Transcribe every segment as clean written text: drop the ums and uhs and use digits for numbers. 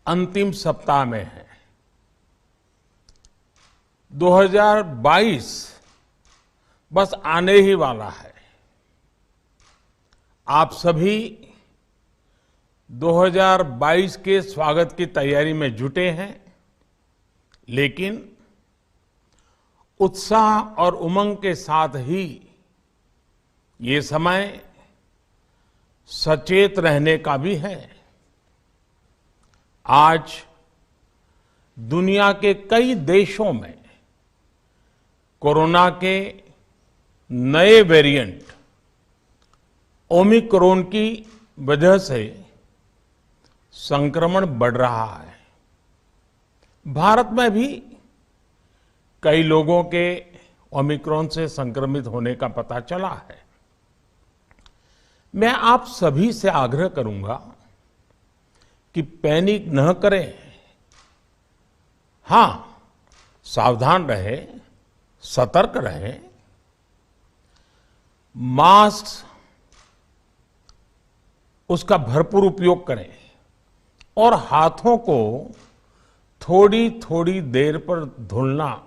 अंतिम सप्ताह में है। 2022 बस आने ही वाला है। आप सभी 2022 के स्वागत की तैयारी में जुटे हैं, लेकिन उत्साह और उमंग के साथ ही ये समय सचेत रहने का भी है। आज दुनिया के कई देशों में कोरोना के नए वेरिएंट ओमिक्रॉन की वजह से संक्रमण बढ़ रहा है। भारत में भी कई लोगों के ओमिक्रॉन से संक्रमित होने का पता चला है। मैं आप सभी से आग्रह करूंगा कि पैनिक न करें। हां, सावधान रहें, सतर्क रहें, मास्क उसका भरपूर उपयोग करें और हाथों को थोड़ी थोड़ी देर पर धुलना,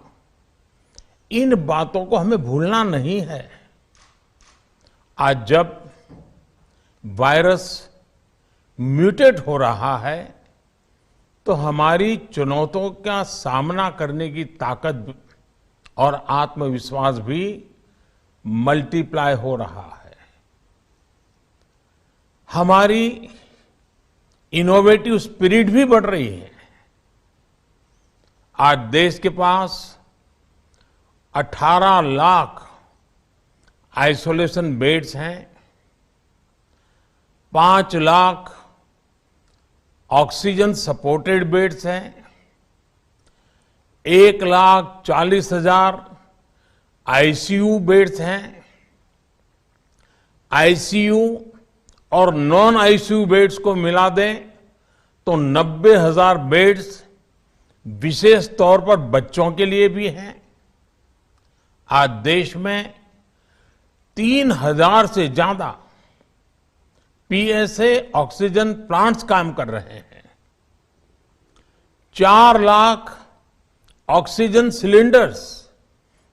इन बातों को हमें भूलना नहीं है। आज जब वायरस म्यूटेट हो रहा है तो हमारी चुनौतियों का सामना करने की ताकत और आत्मविश्वास भी मल्टीप्लाई हो रहा है। हमारी इनोवेटिव स्पिरिट भी बढ़ रही है। आज देश के पास 18 लाख आइसोलेशन बेड्स हैं, 5 लाख ऑक्सीजन सपोर्टेड बेड्स हैं, 1,40,000 आईसीयू बेड्स हैं। आईसीयू और नॉन आईसीयू बेड्स को मिला दें तो 90,000 बेड्स विशेष तौर पर बच्चों के लिए भी हैं। आज देश में 3,000 से ज्यादा पीएसए ऑक्सीजन प्लांट्स काम कर रहे हैं। 4 लाख ऑक्सीजन सिलेंडर्स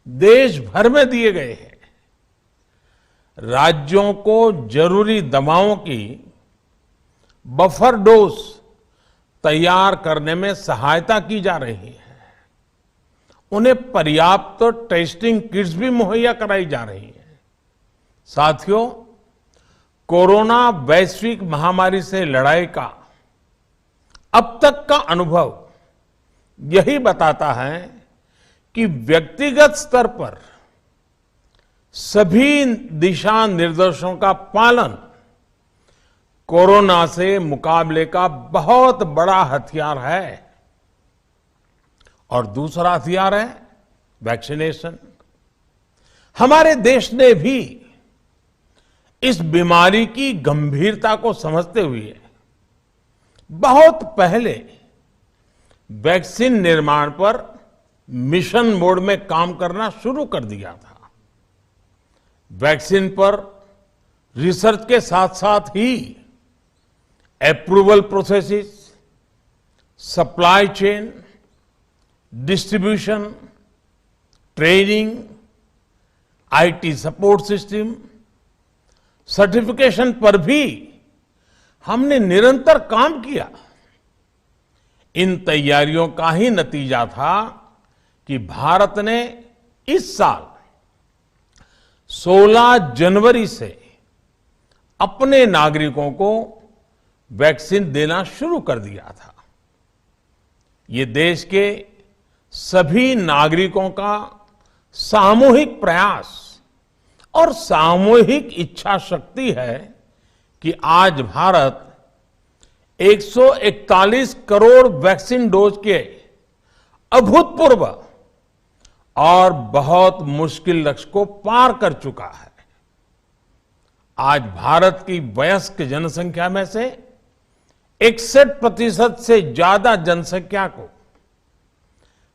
देश भर में दिए गए हैं। राज्यों को जरूरी दवाओं की बफर डोज तैयार करने में सहायता की जा रही है। उन्हें पर्याप्त टेस्टिंग किट्स भी मुहैया कराई जा रही है। साथियों, कोरोना वैश्विक महामारी से लड़ाई का अब तक का अनुभव यही बताता है कि व्यक्तिगत स्तर पर सभी दिशा निर्देशों का पालन कोरोना से मुकाबले का बहुत बड़ा हथियार है। और दूसरा हथियार है वैक्सीनेशन। हमारे देश ने भी इस बीमारी की गंभीरता को समझते हुए बहुत पहले वैक्सीन निर्माण पर मिशन मोड में काम करना शुरू कर दिया था। वैक्सीन पर रिसर्च के साथ साथ ही approval processes, supply chain, distribution, training, IT support system, certification पर भी हमने निरंतर काम किया। इन तैयारियों का ही नतीजा था कि भारत ने इस साल 16 जनवरी से अपने नागरिकों को वैक्सीन देना शुरू कर दिया था। ये देश के सभी नागरिकों का सामूहिक प्रयास और सामूहिक इच्छा शक्ति है कि आज भारत 141 करोड़ वैक्सीन डोज के अभूतपूर्व और बहुत मुश्किल लक्ष्य को पार कर चुका है। आज भारत की वयस्क जनसंख्या में से 61% से ज्यादा जनसंख्या को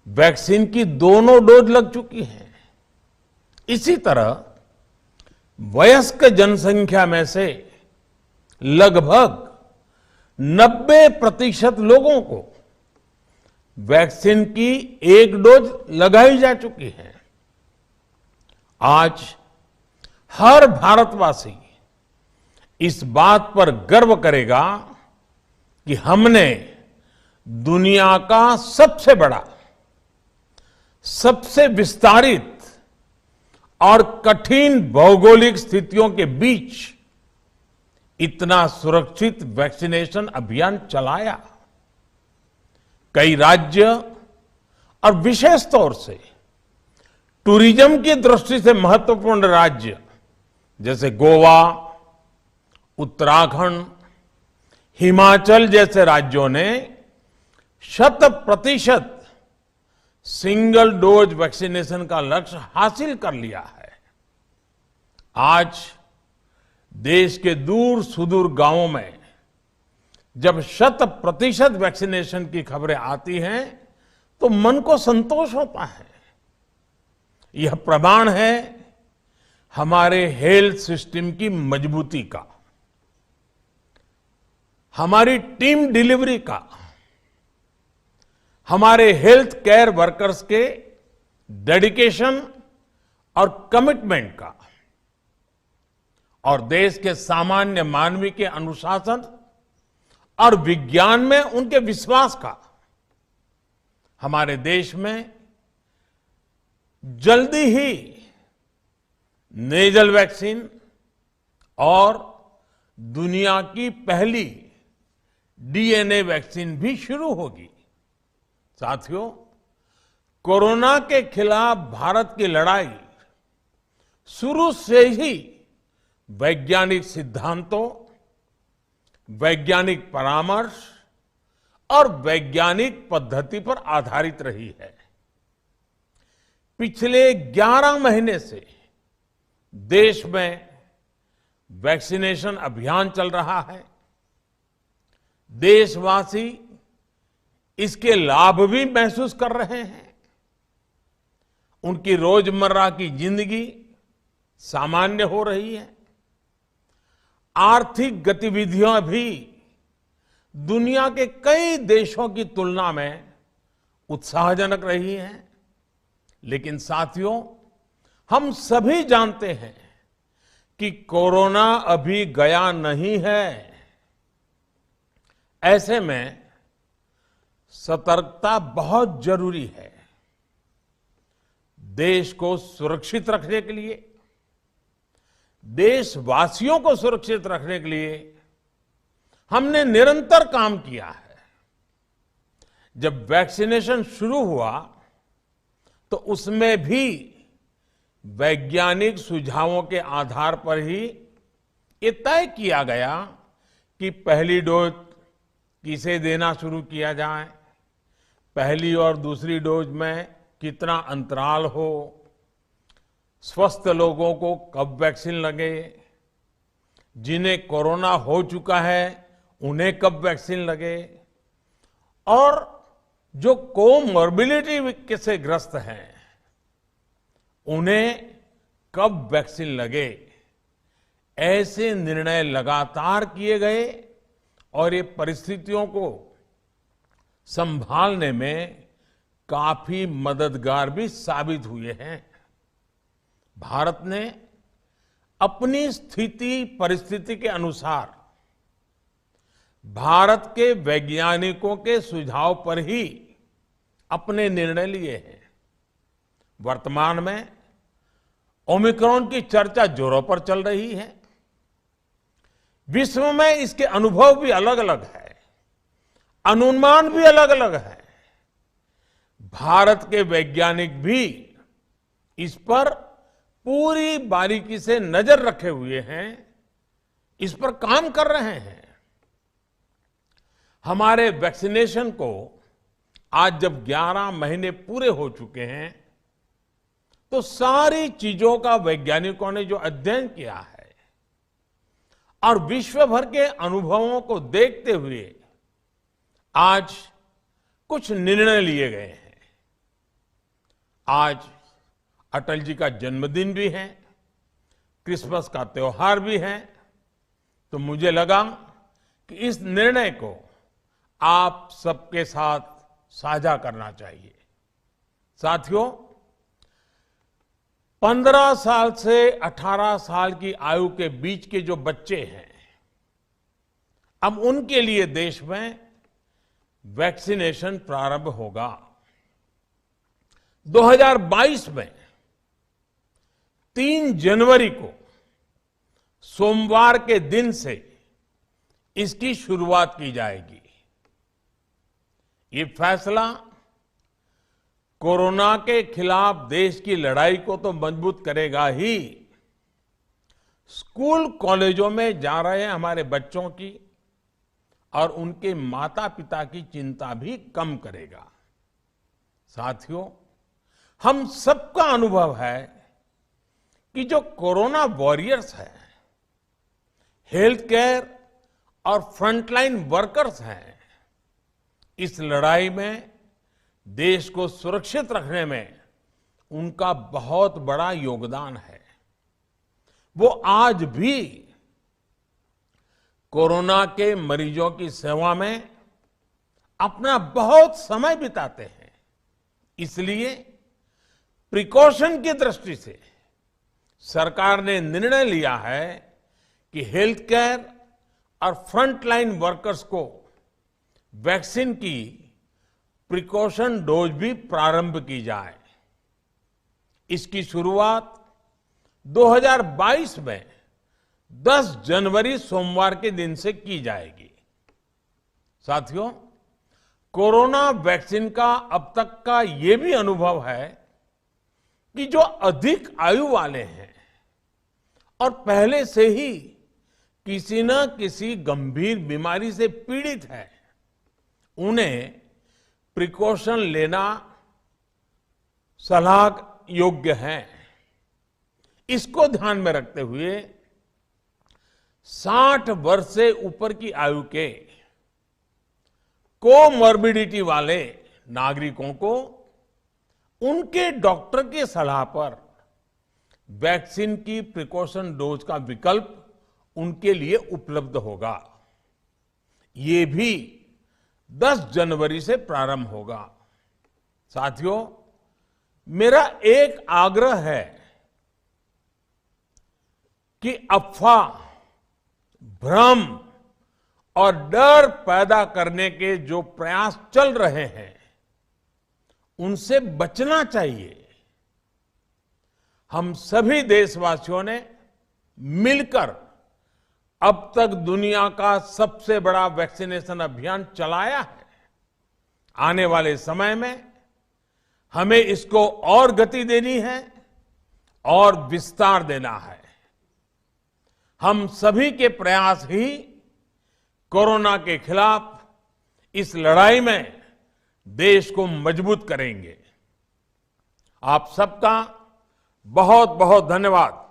वैक्सीन की दोनों डोज लग चुकी है। इसी तरह वयस्क जनसंख्या में से लगभग 90% लोगों को वैक्सीन की एक डोज लगाई जा चुकी है। आज हर भारतवासी इस बात पर गर्व करेगा कि हमने दुनिया का सबसे बड़ा, सबसे विस्तारित और कठिन भौगोलिक स्थितियों के बीच इतना सुरक्षित वैक्सीनेशन अभियान चलाया। कई राज्य और विशेष तौर से टूरिज्म की दृष्टि से महत्वपूर्ण राज्य जैसे गोवा, उत्तराखंड, हिमाचल जैसे राज्यों ने 100% सिंगल डोज वैक्सीनेशन का लक्ष्य हासिल कर लिया है। आज देश के दूर सुदूर गांवों में जब 100% वैक्सीनेशन की खबरें आती हैं तो मन को संतोष होता है। यह प्रमाण है हमारे हेल्थ सिस्टम की मजबूती का, हमारी टीम डिलीवरी का, हमारे हेल्थ केयर वर्कर्स के डेडिकेशन और कमिटमेंट का, और देश के सामान्य मानवी के अनुशासन और विज्ञान में उनके विश्वास का। हमारे देश में जल्दी ही नेजल वैक्सीन और दुनिया की पहली डीएनए वैक्सीन भी शुरू होगी। साथियों, कोरोना के खिलाफ भारत की लड़ाई शुरू से ही वैज्ञानिक सिद्धांतों, वैज्ञानिक परामर्श और वैज्ञानिक पद्धति पर आधारित रही है। पिछले 11 महीने से देश में वैक्सीनेशन अभियान चल रहा है। देशवासी इसके लाभ भी महसूस कर रहे हैं। उनकी रोजमर्रा की जिंदगी सामान्य हो रही है। आर्थिक गतिविधियां भी दुनिया के कई देशों की तुलना में उत्साहजनक रही हैं। लेकिन साथियों, हम सभी जानते हैं कि कोरोना अभी गया नहीं है। ऐसे में सतर्कता बहुत जरूरी है। देश को सुरक्षित रखने के लिए, देशवासियों को सुरक्षित रखने के लिए हमने निरंतर काम किया है। जब वैक्सीनेशन शुरू हुआ तो उसमें भी वैज्ञानिक सुझावों के आधार पर ही ये तय किया गया कि पहली डोज किसे देना शुरू किया जाए, पहली और दूसरी डोज में कितना अंतराल हो, स्वस्थ लोगों को कब वैक्सीन लगे, जिन्हें कोरोना हो चुका है उन्हें कब वैक्सीन लगे, और जो कोमॉर्बिडिटी से ग्रस्त हैं उन्हें कब वैक्सीन लगे। ऐसे निर्णय लगातार किए गए और ये परिस्थितियों को संभालने में काफी मददगार भी साबित हुए हैं। भारत ने अपनी स्थिति परिस्थिति के अनुसार भारत के वैज्ञानिकों के सुझाव पर ही अपने निर्णय लिए हैं। वर्तमान में ओमिक्रॉन की चर्चा जोरों पर चल रही है। विश्व में इसके अनुभव भी अलग अलग है, अनुमान भी अलग अलग है। भारत के वैज्ञानिक भी इस पर पूरी बारीकी से नजर रखे हुए हैं, इस पर काम कर रहे हैं। हमारे वैक्सीनेशन को आज जब 11 महीने पूरे हो चुके हैं तो सारी चीजों का वैज्ञानिकों ने जो अध्ययन किया है और विश्व भर के अनुभवों को देखते हुए आज कुछ निर्णय लिए गए हैं। आज अटल जी का जन्मदिन भी है, क्रिसमस का त्योहार भी है, तो मुझे लगा कि इस निर्णय को आप सबके साथ साझा करना चाहिए। साथियों, 15 साल से 18 साल की आयु के बीच के जो बच्चे हैं, अब उनके लिए देश में वैक्सीनेशन प्रारंभ होगा। 2022 में 3 जनवरी को सोमवार के दिन से इसकी शुरुआत की जाएगी। ये फैसला कोरोना के खिलाफ देश की लड़ाई को तो मजबूत करेगा ही, स्कूल कॉलेजों में जा रहे हमारे बच्चों की और उनके माता पिता की चिंता भी कम करेगा। साथियों, हम सबका अनुभव है कि जो कोरोना वॉरियर्स हैं, हेल्थ केयर और फ्रंटलाइन वर्कर्स हैं, इस लड़ाई में देश को सुरक्षित रखने में उनका बहुत बड़ा योगदान है। वो आज भी कोरोना के मरीजों की सेवा में अपना बहुत समय बिताते हैं। इसलिए प्रिकॉशन की दृष्टि से सरकार ने निर्णय लिया है कि हेल्थ केयर और फ्रंटलाइन वर्कर्स को वैक्सीन की प्रिकॉशन डोज भी प्रारंभ की जाए। इसकी शुरुआत 2022 में 10 जनवरी सोमवार के दिन से की जाएगी। साथियों, कोरोना वैक्सीन का अब तक का ये भी अनुभव है कि जो अधिक आयु वाले हैं और पहले से ही किसी न किसी गंभीर बीमारी से पीड़ित है, उन्हें प्रिकॉशन लेना सलाह योग्य है। इसको ध्यान में रखते हुए 60 वर्ष से ऊपर की आयु के कोमॉर्बिडिटी वाले नागरिकों को उनके डॉक्टर की सलाह पर वैक्सीन की प्रिकॉशन डोज का विकल्प उनके लिए उपलब्ध होगा। ये भी 10 जनवरी से प्रारंभ होगा। साथियों, मेरा एक आग्रह है कि अफवाह, भ्रम और डर पैदा करने के जो प्रयास चल रहे हैं, उनसे बचना चाहिए। हम सभी देशवासियों ने मिलकर अब तक दुनिया का सबसे बड़ा वैक्सीनेशन अभियान चलाया है। आने वाले समय में हमें इसको और गति देनी है और विस्तार देना है। हम सभी के प्रयास ही कोरोना के खिलाफ इस लड़ाई में देश को मजबूत करेंगे। आप सबका बहुत बहुत धन्यवाद।